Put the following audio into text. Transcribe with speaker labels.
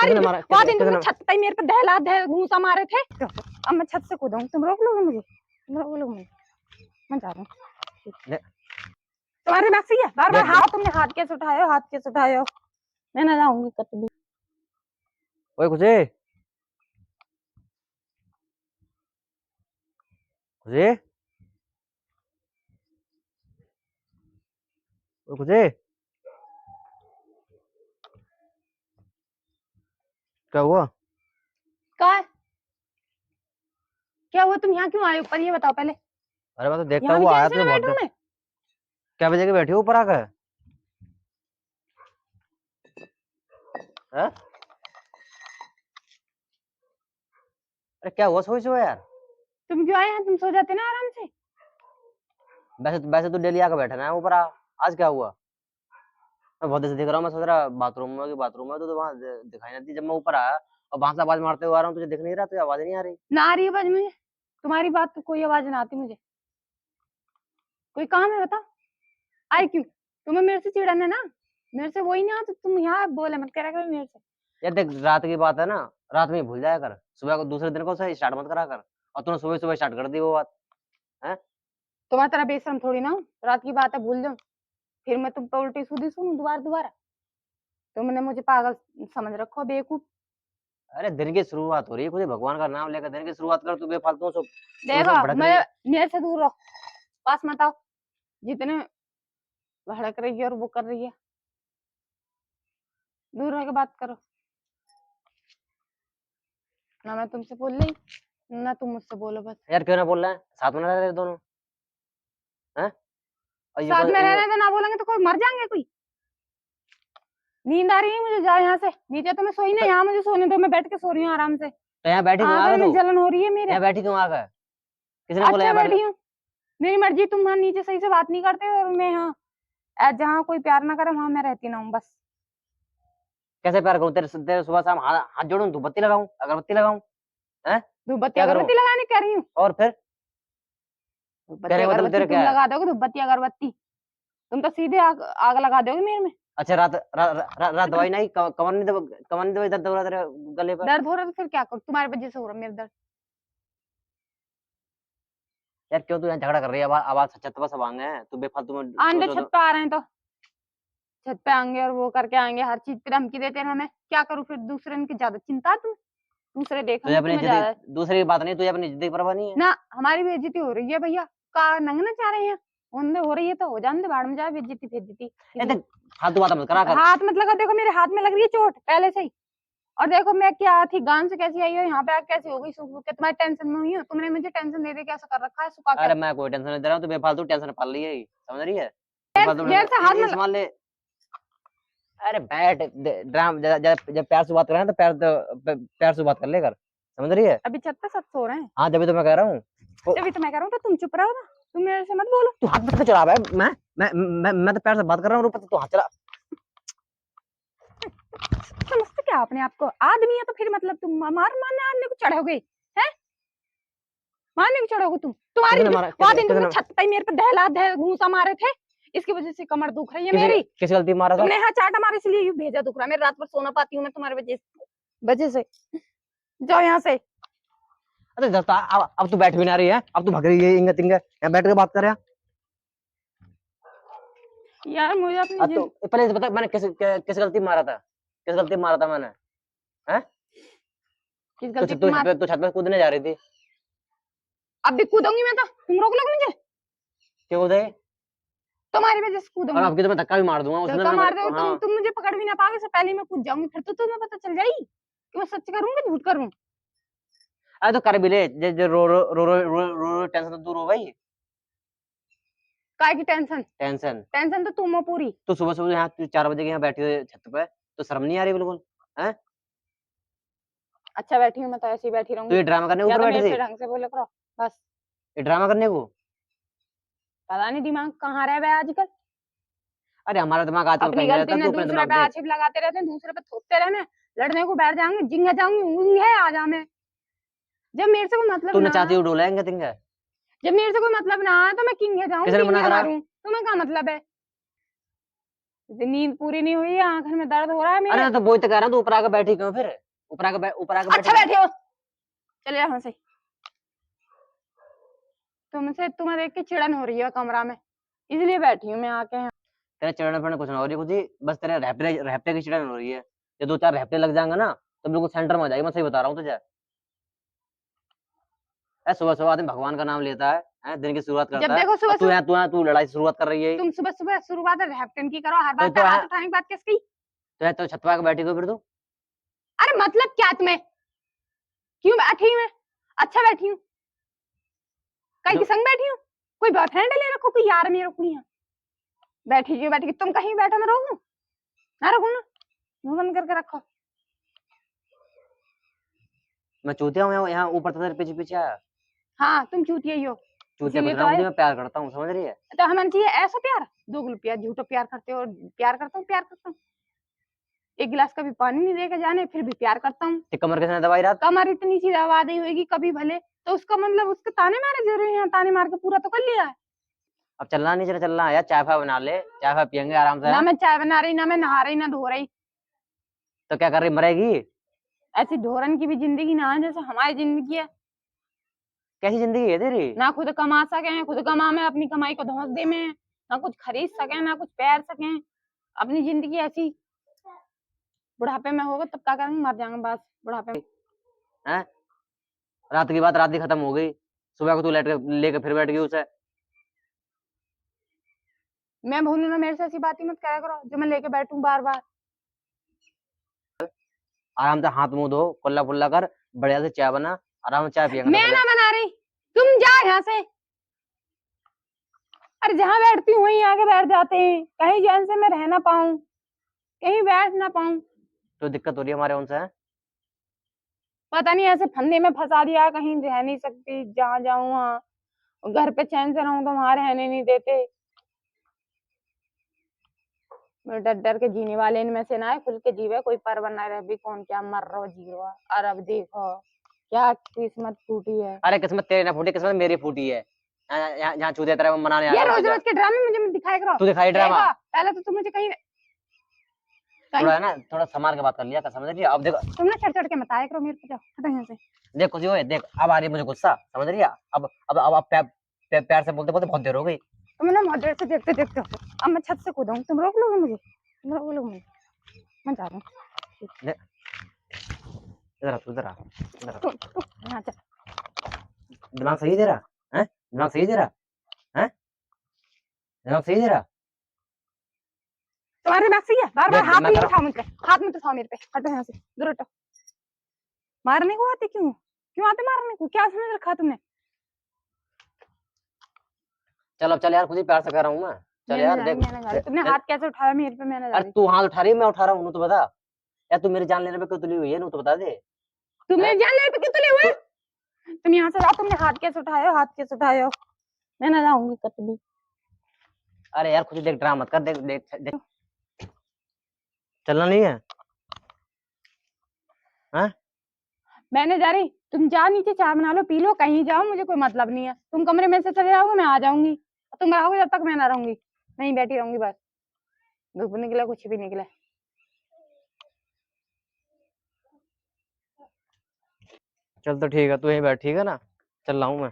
Speaker 1: तुम्हारी वो दिन तुम छत पे मेरे पे दहला दे घूसा मारे थे। अब मैं छत से कूदूं, तुम रोक लोगे मुझे? तुम रोक लोगे मुझे? मैं जा रहा हूँ। तुम्हारे बैग सही है? बार बार हाथ, तुमने हाथ कैसे उठाए हो? हाथ कैसे उठाए हो? मैं ना जाऊंगी कतई।
Speaker 2: ओए खुशी, खुशी, ओए खुशी, क्या हुआ?
Speaker 1: क्या हुआ? तुम यहाँ क्यों आए ऊपर, ये बताओ पहले।
Speaker 2: अरे मैं तो देखता
Speaker 1: यहाँ भी
Speaker 2: हुआ आया
Speaker 1: कैसे
Speaker 2: तुझे
Speaker 1: ना
Speaker 2: बहुत
Speaker 1: बैठूं मैं?
Speaker 2: क्या बजे के बैठी हो ऊपर आकर? हैं? अरे क्या हुआ सोई सो यार?
Speaker 1: तुम क्यों आए हैं? तुम सो जाते ना आराम से।
Speaker 2: वैसे तो डेली आकर बैठा ना है ऊपर आज क्या हुआ? मैं बहुत देर से देख रहा हूँ, मैं सोच रहा बाथरूम में तो वहां दिखाई नहीं दी जब मैं ऊपर आया। और वहां से आवाज मारते हुए आ रहा हूँ, तुझे दिख नहीं रहा? तुझे आवाज नहीं आ रही?
Speaker 1: ना आ रही है आवाज मुझे, तुम्हारी बात तो कोई आवाज ना आती मुझे। कोई काम है बताओ, आए क्यों? तुम्हें मेरे से चिढ़न है ना? मेरे से वही ना, तो तुम यहाँ बोले मत करा करो मेरे से।
Speaker 2: यार देख, रात की बात है ना, रात में ही भूल जाया कर, सुबह को दूसरे दिन को से स्टार्ट मत करा कर। और तूने सुबह सुबह स्टार्ट कर दी वो बात है।
Speaker 1: तुम्हारी तरह बेशरम थोड़ी ना हूँ, रात की बात है भूल जाऊं फिर मैं तुम पे उल्टी सीधी सुनूं दोबारा दोबारा? तुमने मुझे पागल समझ रखो, बेवकूफ।
Speaker 2: अरे दिन की शुरुआत हो रही है, खुद भगवान का नाम लेकर दिन की शुरुआत कर, तू बेफालतू सब मेरे
Speaker 1: देखो
Speaker 2: से भड़क रही
Speaker 1: मैं,
Speaker 2: है।
Speaker 1: मेरे से दूर रहो, पास मत आओ। जितने भड़क रही है और वो कर रही है, दूर रह के बात करो। ना मैं तुमसे बोल रही ना तुम मुझसे बोलो, बस।
Speaker 2: यार क्यों ना बोल रहे हैं, साथ में ना रह रहे दोनों हैं? और
Speaker 1: साथ में रहने तो ना बोलेंगे तो कोई मर जाएंगे कोई? नींद आ रही है मुझे, जाओ यहाँ से नीचे। तो मैं सोई ना, यहाँ मुझे सोने दो, मैं बैठ के सो रही हूँ आराम से।
Speaker 2: तो यहाँ बैठी क्यों आकर?
Speaker 1: आंखों में
Speaker 2: तू
Speaker 1: जलन हो रही है मेरे।
Speaker 2: यहाँ बैठी क्यों आकर? किसने बोला
Speaker 1: अच्छा
Speaker 2: यहाँ बैठ?
Speaker 1: बैठी हूँ, मेरी मर्जी। तुम वहाँ नीचे सही से बात नहीं करते और मैं यहाँ जहाँ कोई प्यार ना करे वहां मैं रहती ना हूँ, बस।
Speaker 2: कैसे प्यार करूं तेरे तेरे? सुबह शाम हाथ हाथ जोड़ूं, धूपबत्ती लगाऊं, अगरबत्ती लगाऊं? हैं?
Speaker 1: धूपबत्ती
Speaker 2: क्या करूं?
Speaker 1: अगरबत्ती लगाने कह रही हूँ?
Speaker 2: और फिर
Speaker 1: धूपबत्ती
Speaker 2: कहने का मतलब
Speaker 1: अगरबत्ती
Speaker 2: तेरा
Speaker 1: तुम
Speaker 2: क्या है?
Speaker 1: लगा दोगे? धूपबत्ती अगरबत्ती तुम तो सीधे आग लगा दोगे मेरे में।
Speaker 2: अच्छा रात
Speaker 1: चुप रहो।
Speaker 2: दवाई नहीं, कमर नहीं दवाई दर्द हो रहा तेरे गले पे?
Speaker 1: दर्द हो रहा है तो फिर क्या करूं? तुम्हारी वजह से हो रहा है मेरा दर्द।
Speaker 2: यार क्यों तू यहाँ झगड़ा कर रही है? आवाज आवाज छत पर सब आएंगे हैं, तू बेफालतू में
Speaker 1: आंधे
Speaker 2: सोचो
Speaker 1: छत
Speaker 2: तो।
Speaker 1: पे आ रहे हैं तो छत पे आएंगे और वो करके आएंगे, हर चीज पे धमकी देते हैं हमें। क्या करूं फिर? दूसरे की ज्यादा चिंता है तुम्हें? दूसरे
Speaker 2: तुझे
Speaker 1: देखेंगे
Speaker 2: अपनी
Speaker 1: तुम्हें
Speaker 2: जिंदगी,
Speaker 1: ज्यादा।
Speaker 2: दूसरी की बात नहीं, तुझे अपनी जिंदगी की परवाह नहीं है?
Speaker 1: ना हमारी बेइज्जती हो रही है भैया, का नंगना चाह रहे हैं? उनने हो रही है तो हो जाने दे, भाड़ में जाए बेइज्जती बेइज्जती
Speaker 2: ए
Speaker 1: किसी
Speaker 2: देख, फालतू बात मत करा
Speaker 1: की।
Speaker 2: कर।
Speaker 1: हाथ मत लगा, देखो मेरे हाथ में लग रही है चोट पहले से ही। और देखो मैं क्या थी, गांव से कैसी आई हो, यहाँ पे कैसी हो गई सूख सूख के? तुम्हारी टेंशन में हुई हो? तुमने मुझे टेंशन दे दे के ऐसा कर रखा है, सुखा के।
Speaker 2: अरे मैं कोई टेंशन नहीं दे रहा हूँ, तू बेफालतू टेंशन पाल रही है, समझ रही है?
Speaker 1: देर
Speaker 2: बेफालतू
Speaker 1: देर से हाथ में
Speaker 2: संभाल ले। अरे बैठ, ड्राम जब जब प्यार से बात कर रहे हैं तो प्यार से बात कर ले कर, समझ रही है?
Speaker 1: अभी छत पे सब सो रहे हैं,
Speaker 2: हाँ जब भी तो मैं कह रहा हूँ।
Speaker 1: तभी तो मैं कह रहा हूँ, तो तुम चुप रहो ना, तुम मेरे से मत बोलो।
Speaker 2: तू हाथ पे चढ़ा है। मैं तो प्यार से बात कर रहा हूँ, ऊपर से तू हाथ चला।
Speaker 1: समझते क्या अपने आप को? आदमी है तो फिर मतलब तुम मारने आदमी को चढ़ोगे? है मारने को चढ़ोगे तुम? तुम्हारी
Speaker 2: किसने मारा?
Speaker 1: वो दिन तुमने
Speaker 2: किसने
Speaker 1: छत पे मेरे पे दहला दे घूसा मारे थे, इसकी वजह से कमर दुख रही है मेरी।
Speaker 2: किस गलती मारा था?
Speaker 1: तुमने यहाँ चाटा मारे इसलिए यूं भेजा दुख रहा है, मैं रात भर सोना पाती हूँ मैं तुम्हारी वजह से। जाओ यहाँ से।
Speaker 2: अरे दस्ता, अब तू बैठ भी ना रही है, अब तू भग रही है इंगे तिंगे, यहाँ बैठ के बात कर रहा।
Speaker 1: यार मुझे अपनी
Speaker 2: अब तो पहले से बता, मैंने किस गलती मारा था? किस गलती मारा था मैंने? हैं?
Speaker 1: किस
Speaker 2: तो
Speaker 1: गलती पे मार?
Speaker 2: छत पे कूदने जा रही थी?
Speaker 1: अब भी कूदूंगी मैं तो, तुम रोक लोगे मुझे?
Speaker 2: क्यों कूदे?
Speaker 1: तुम्हारी वजह से
Speaker 2: और
Speaker 1: कूदूंगी।
Speaker 2: आपकी तो मैं धक्का भी मार दूंगा उसने
Speaker 1: धक्का मार दो
Speaker 2: हाँ।
Speaker 1: तुम मुझे पकड़ भी ना पाओगे, से पहले ही मैं कूद जाऊंगी, फिर तो तुम्हें पता चल जाएगी कि मैं सच करूँ कि झूठ करूँ।
Speaker 2: अरे तो कर भी ले, रो टेंशन तो दूर हो गई।
Speaker 1: काय की टेंशन?
Speaker 2: टेंशन
Speaker 1: टेंशन तो तुम हो पूरी।
Speaker 2: तो सुबह सुबह यहाँ 4 बजे के यहाँ बैठी हुई छत पे, तो शर्म नहीं आ रही बिल्कुल? हैं?
Speaker 1: अच्छा बैठी हूँ मैं तो ऐसे ही बैठी
Speaker 2: तो
Speaker 1: रहूंगी,
Speaker 2: ये ड्रामा करने को
Speaker 1: या
Speaker 2: ऊपर
Speaker 1: तो
Speaker 2: बैठी
Speaker 1: मेरे
Speaker 2: थी?
Speaker 1: से ढंग से बोले करो बस।
Speaker 2: ये ड्रामा करने को?
Speaker 1: पता नहीं दिमाग कहाँ रह गया आजकल।
Speaker 2: अरे हमारा दिमाग आजकल
Speaker 1: अपनी
Speaker 2: कहीं नहीं
Speaker 1: गलती
Speaker 2: रहता,
Speaker 1: ने
Speaker 2: तू अपने
Speaker 1: दूसरे
Speaker 2: दिमाग
Speaker 1: पे
Speaker 2: देख।
Speaker 1: आक्षेप लगाते रहते हैं, दूसरे पे थोपते रहने। लड़ने को बैठ जाएंगे, जिंगा जाऊंगी ऊँघे आ जा मैं। जब मेरे से कोई मतलब
Speaker 2: तू
Speaker 1: ना
Speaker 2: नचाती
Speaker 1: आए,
Speaker 2: हुई डोलाएंगे तिंगे।
Speaker 1: जब मेरे से कोई मतलब ना आए तो मैं किंगे जाऊं,
Speaker 2: किसने मना
Speaker 1: किंगे
Speaker 2: करा?
Speaker 1: मारूं, तुम्हें क्या मतलब है? नींद पूरी नहीं हुई है, आंख में दर्द हो रहा है मेरे।
Speaker 2: अरे तो वही तो कह रहा हूँ, तू ऊपर आके बैठी क्यों फिर? ऊपर आके
Speaker 1: अच्छा
Speaker 2: बैठी
Speaker 1: बैठे हो, चले यहाँ से। तुमसे तुम्हें देख के चिड़न हो रही है कमरा में, इसलिए बैठी हूँ मैं आके यहाँ।
Speaker 2: तेरे चिड़ने फिरने कुछ ना हो रही कुछ ही, बस तेरे रहपटे की चिड़न हो रही है। ये 2-4 रहपटे लग जाएंगे ना तो बिल्कुल सेंटर में आ जाएगी, मैं सही बता रहा हूँ तुझे। सुबह सुबह आदमी भगवान का नाम लेता है, दिन की शुरुआत
Speaker 1: जब
Speaker 2: करता है,
Speaker 1: देखो
Speaker 2: और
Speaker 1: सुबह
Speaker 2: तू
Speaker 1: सुबह,
Speaker 2: यहाँ तू लड़ाई की शुरुआत कर रही है।
Speaker 1: तुम सुबह सुबह शुरुआत हैप्टन की करो, हर
Speaker 2: तो
Speaker 1: बात पे हाथ उठाने की बात किसकी?
Speaker 2: तो छत पे आके बैठी को फिर तू।
Speaker 1: अरे मतलब क्या तुम्हें, क्यों बैठी मैं? अच्छा बैठी हूँ, कहीं के संग बैठी हूँ? कोई बॉयफ्रेंड ले रखो, कोई यार में रखू यहाँ? बैठी जो बैठी, तुम कहीं बैठो मैं रोकूं? ना रखू ना, मुंह बंद करके रखो।
Speaker 2: मैं चूतिया हूँ यहाँ ऊपर तेरे पीछे पीछे आया।
Speaker 1: हाँ तुम चूतिया ही हो,
Speaker 2: चूतिया
Speaker 1: इसीलिए
Speaker 2: कुछ
Speaker 1: तो
Speaker 2: ना
Speaker 1: आए।
Speaker 2: मैं प्यार करता हूँ, समझ रही है?
Speaker 1: तो हमें चाहिए ऐसा प्यार, दोगलो प्यार, झूठो प्यार करते हो। प्यार करता हूँ, प्यार करता हूँ, एक गिलास कभी पानी नहीं देके जाने, फिर भी प्यार करता हूँ।
Speaker 2: कमर किसने दबाई रात?
Speaker 1: कमर इतनी सी दबा दी होगी कभी भले, तो उसका मतलब उसके ताने मारे जरूरी है? ताने मार के पूरा तो कर लिया है।
Speaker 2: अब चलना नहीं चलना है यार, चाय फाय बना ले, चाय फाय पियेंगे आराम से।
Speaker 1: ना मैं चाय बना रही, ना मैं नहा रही, ना धो रही।
Speaker 2: तो क्या कर रही, मरेगी?
Speaker 1: ऐसी ढोरन की भी जिंदगी ना है जैसे हमारी जिंदगी है।
Speaker 2: कैसी जिंदगी है तेरी?
Speaker 1: ना खुद कमा सके, खुद कमा में अपनी कमाई को धौंस दे में, ना कुछ खरीद सके, ना कुछ पैर सके। अपनी जिंदगी ऐसी, बुढ़ापे में होगा तब क्या करेंगे, मर जाएंगे बस बुढ़ापे में।
Speaker 2: हैं? रात की बात रात ही खत्म हो गई, सुबह को तू लेके फिर बैठ गई उसे।
Speaker 1: मैं भूलू ना, मेरे से ऐसी बात ही मत करा करो जो मैं लेके बैठूं बार बार।
Speaker 2: आराम से हाथ मुंह धो, कुल्ला फुल्ला कर, बढ़िया से चाय बना, आराम से चाय पियेंगे
Speaker 1: मैं
Speaker 2: तो
Speaker 1: ना बना रही, तुम जा यहाँ से। अरे जहाँ बैठती हूँ वहीं आके बैठ जाते हैं, कहीं जैन से मैं रह ना पाऊं, कहीं बैठ ना पाऊं।
Speaker 2: तो दिक्कत हो रही है हमारे उनसे, है?
Speaker 1: पता नहीं ऐसे फंदे में फंसा दिया, कहीं रह नहीं सकती, जहाँ जाऊं वहां। घर पे चैन से रहूं तो वहां रहने नहीं देते। मैं डर डर के जीने वाले इनमें से ना है, खुल के जीवे कोई परवाह ना रहे भी, कौन क्या मर रहा जी रहा। और अब देखो क्या किस्मत फूटी है।
Speaker 2: अरे किस्मत तेरी ना फूटी, किस्मत मेरी फूटी है। यहाँ चूतिया तरह मनाने आ
Speaker 1: ये
Speaker 2: रहा हूँ
Speaker 1: रोज
Speaker 2: तुझे।
Speaker 1: रोज के ड्रामे मुझे मत दिखाया करो।
Speaker 2: तू दिखाई ड्रामा।
Speaker 1: देखो पहले तो तुम मुझे कहीं
Speaker 2: थोड़ा है ना, थोड़ा संभाल के बात कर लिया कर, समझ रही है? अब देखो,
Speaker 1: तुम ना चढ़ चढ़ के मत आया करो मेरे पे, जाओ हटो यहाँ से।
Speaker 2: देख कुछ हुए, देख अब आ रही है मुझे गुस्सा, समझ रही है? अब प्यार से बोलते बोलते बहुत देर हो गई।
Speaker 1: तुम ना मॉडरेट से देखते देखते हो, अब मैं छत से कूदूंगी, तुम रोक लोगे मुझे? तुम रोक लोगे मुझे? मैं जा रहा हूँ।
Speaker 2: इधर आ तू, इधर आ, इधर आ।
Speaker 1: यहाँ चल।
Speaker 2: दिमाग सही दे रहा है? दिमाग सही दे रहा है? दिमाग सही दे रहा?
Speaker 1: तुम्हारे दिमाग सही है? बार बार
Speaker 2: देख
Speaker 1: हाथ
Speaker 2: मैं
Speaker 1: नहीं
Speaker 2: कर
Speaker 1: उठाओ मुझ पे, हाथ मत उठाओ मेरे पे, हटो यहाँ से, दूर हटो। मारने को आते क्यों, क्यों आते मारने को? क्या समझ रखा तुमने?
Speaker 2: चल अब चल यार, खुद ही प्यार से कह रहा हूँ मैं। चल यार देख,
Speaker 1: तुमने हाथ कैसे उठाया मेरे पे? मैंने
Speaker 2: अरे तू हाथ उठा रही है, मैं उठा रहा हूँ, तो बता यार, तू मेरी जान लेने पे क्यों तुली हुई है, तो बता दे।
Speaker 1: तुम्हें जान ले पे क्यों तुले हुए? तुम यहाँ से जाओ, तुमने हाथ कैसे उठाए हो, हाथ कैसे उठाए हो? मैं ना जाऊंगी कतई।
Speaker 2: अरे यार खुद ही देख, ड्रामा मत कर, देख देख देख। चलना नहीं है? हाँ?
Speaker 1: मैंने जा रही, तुम जा नीचे चाय बना लो, पी लो, कहीं जाओ, मुझे कोई मतलब नहीं है। तुम कमरे में से चले जाओगे, मैं आ जाऊंगी। तुम रहोगे जब तक मैं ना रहूंगी, नहीं बैठी रहूंगी बस। धूप निकले कुछ भी निकले।
Speaker 2: चल तो ठीक है, तू यहीं बैठ, ठीक है ना? चल रहा हूँ मैं।